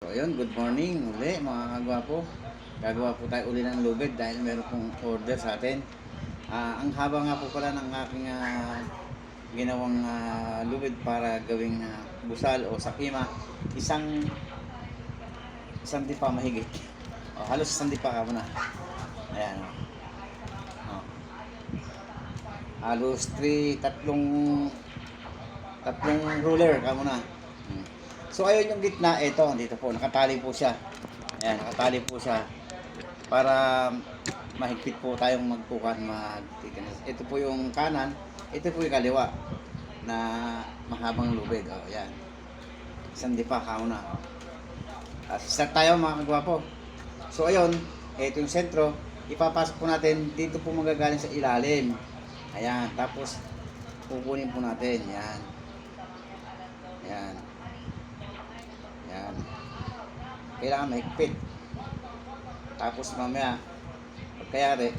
So ayun, good morning uli mga kagwapo. Gagawa po tayo uli ng lubid dahil meron pong order sa atin. Ang haba nga po pala ng aking ginawang lubid para gawing busal o sakima. Isang isang di pa mahigit. Halos isang di pa ka muna. Ayan. Oh. Halos tatlong ruler ka muna. So ayun yung gitna, ito, dito po, nakatali po siya. Ayan, nakatali po siya para mahigpit po tayong magkukan, magtitinis. Ito po yung kanan, ito po yung kaliwa na mahabang lubid. O, ayan. Isang dipa, kauna. Start tayo mga kagwapo. So ayun, ito yung sentro. Ipapasok po natin, dito po magagaling sa ilalim. Ayan, tapos kukunin po natin. Ayan. Ayan. Ayan. Kailangan mahigpit. Tapos mamaya, pagkayari,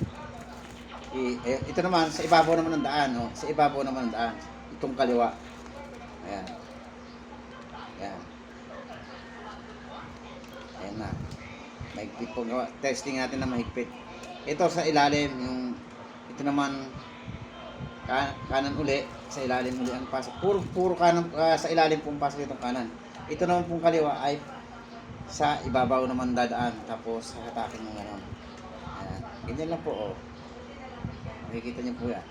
ito naman, sa ibabaw naman ng daan. Oh. Sa ibabaw naman ng daan. Itong kaliwa. Ayan. Ayan. Ayan na. Mahigpit po. Testing natin na mahigpit. Ito sa ilalim. Ito naman, kanan uli. Sa ilalim uli ang pasok. Puro kanan, sa ilalim pong pasok itong kanan. Ito naman pong kaliwa ay sa ibabaw naman dadaan. Tapos hatakin mo gano'n. Ayan. Ganyan lang po. Oh. Makikita niyo po yan.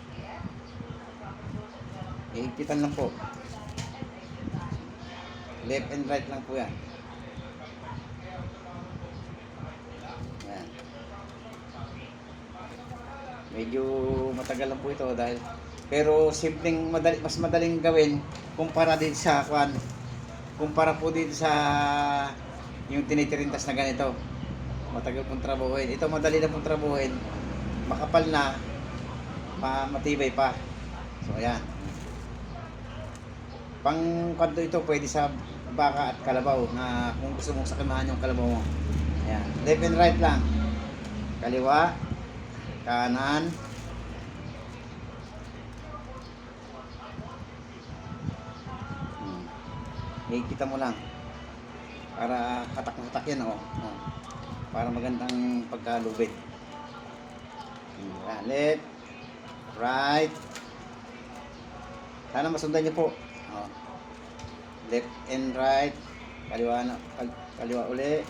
Ihigpitan lang po. Left and right lang po yan. Ayan. Medyo matagal lang po ito dahil pero simpleng mas madaling gawin kumpara din sa kumpara po din sa yung tinitirintas na ganito. Matagal pong trabuhin. Ito madali na pong trabuhin. Makapal na, matibay pa. So ayan. Pang kanto ito pwede sa baka at kalabaw na kung gusto mong sakimahan yung kalabaw mo. Ayan. Left and right lang. Kaliwa, kanan, kita mo lang para hatak yan. Para magandang pagkalubid. Left, right, sana masundan nyo po. Left and right, kaliwa uli,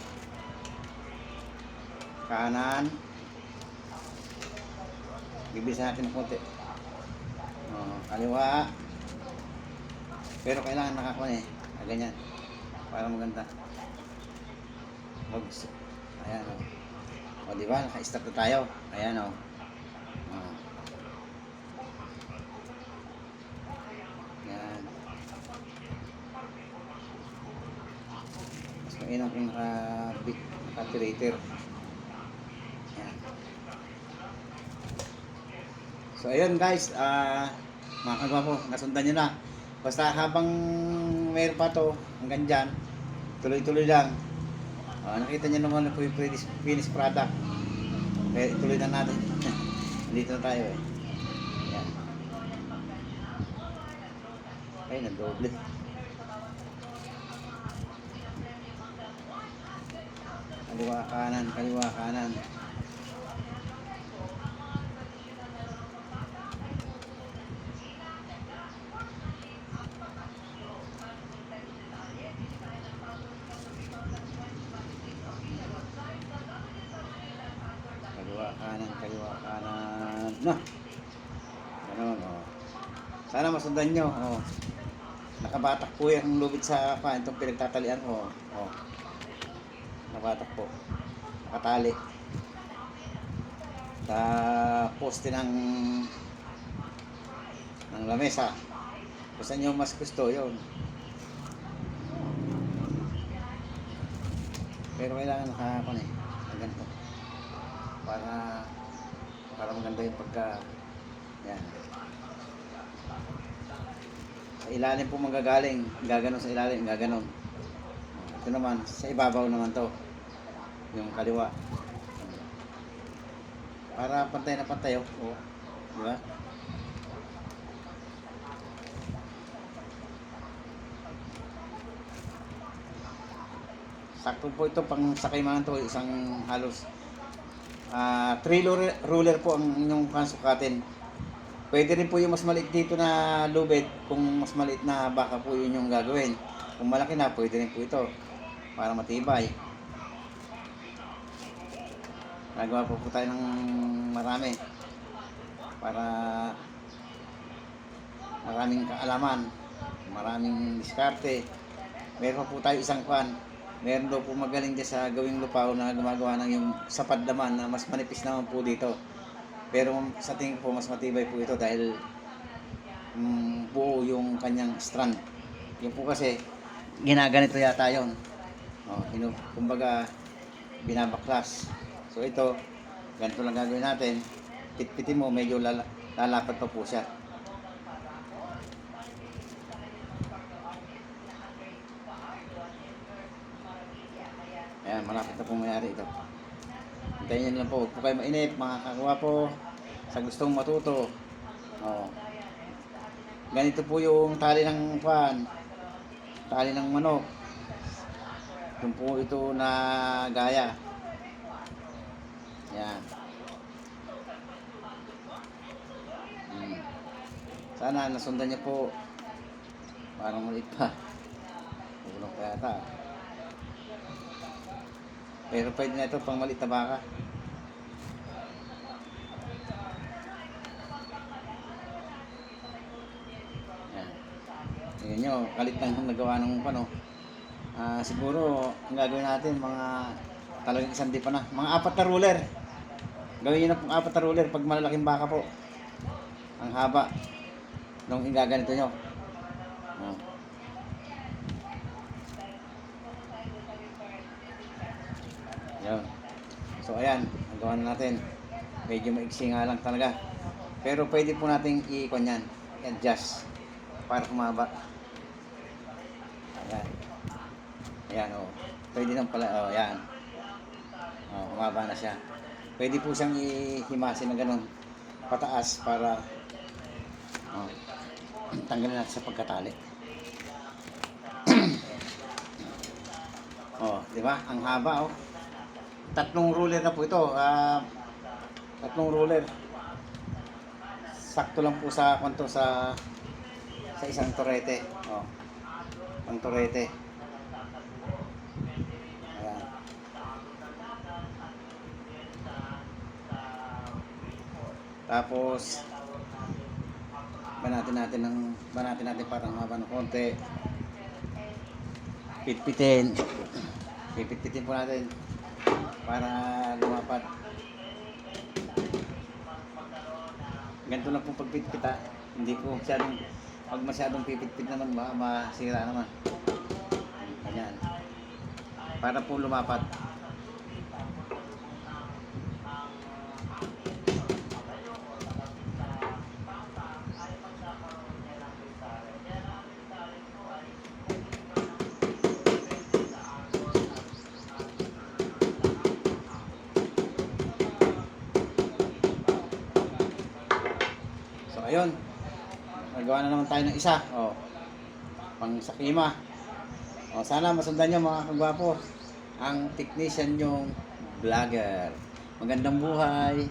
kanan, bibilisan natin ng konti. Kaliwa, pero kailangan nakakuha ganyan para maganda. Ayan o. Diba? Naka-start na tayo. Ayan o. Ayan. Mas mainam kung naka-tirator. Ayan. So ayun guys, mga kagwapo, nasundan nyo na. Basta habang mayroon pa to hanggang dyan, tuloy-tuloy lang. Nakita nyo naman po yung finished product. Kaya ituloy na natin. Dito na tayo eh. Ayan. Ay, nag-doble. Kaliwa kanan, kaliwa kanan. Kaliwa kanan. Ganun, sana masundan nyo. Nakabatak po yung lubid sa itong pinagtatalian ko. Nakabatak po. Nakatali. Sa poste ng lamesa. Kung saan nyo mas gusto, yun. Pero kailangan nakakuha ganito. Para maganda yung yan. Sa ilalim po magagaling, gaganon sa ilalim, gaganon. Ito naman, sa ibabaw naman to, yung kaliwa. Para pantay na pantay, di ba? Sakto po ito pang sakay man to, isang halos 3 ruler po ang inyong sukatin. Pwede rin po yung mas maliit dito na lubid kung mas maliit na baka po yun yung gagawin. Kung malaki na, pwede rin po ito para matibay. Nagawa po tayo ng marami para maraming kaalaman, maraming diskarte. Meron po tayo isang kwan. Meron daw po magaling din sa gawing lupaw na gumagawa ng yung sapad naman na mas manipis naman po dito. Pero sa tingin ko mas matibay po ito dahil buo yung kanyang strand. Yung po kasi ginaganito yata yun. Kumbaga binabaklas. So ito, ganito lang gagawin natin. Pitpitin mo, medyo lalapat pa po siya. Ayan, malapit na pong mayari ito. Hintayin nyo lang po, huwag po kayo mainip, mga kagwapo, sa gustong matuto. Ganito po yung tali ng tali ng manok. Yung po ito na gaya. Ayan. Sana nasundan niyo po. Parang maliit pa. Tulong pa yata. Pero pwede na ito pang maliit na baka. Ayan. Tingnan nyo, kalit lang yung nagawa ng siguro ang gagawin natin mga talagang isang di pa na. Mga 4 na ruler. Gawin nyo na pong 4 na ruler pag malalaking baka po. Ang haba nung igaganito nyo. Yan. So ayan, nagawa na natin. Medyo maiksi nga lang talaga. Pero pwede po natin i-ikon yan. I-adjust para kumaba. Ayan. Ayan o. Pwede lang pala. O ayan. O, kumaba na siya. Pwede po siyang ihimasin na ganun pataas para tanggalin natin sa pagkatali. Di ba? Ang haba 3 ruler na po ito. 3 ruler. Sakto lang po sa isang torete. Pang torete. Ayan. Tapos banatin natin parang haba ng konti. Pitpitin po natin para lumapat. Ganito lang po pagpitpita. Hindi po pag masyadong pipitpit naman baka masira naman. Ganyan. Para po lumapat. Ayun, nagawa na naman tayo ng isa. Pang sakima. Sana masundan nyo mga kagwapo ang technician yung vlogger. Magandang buhay.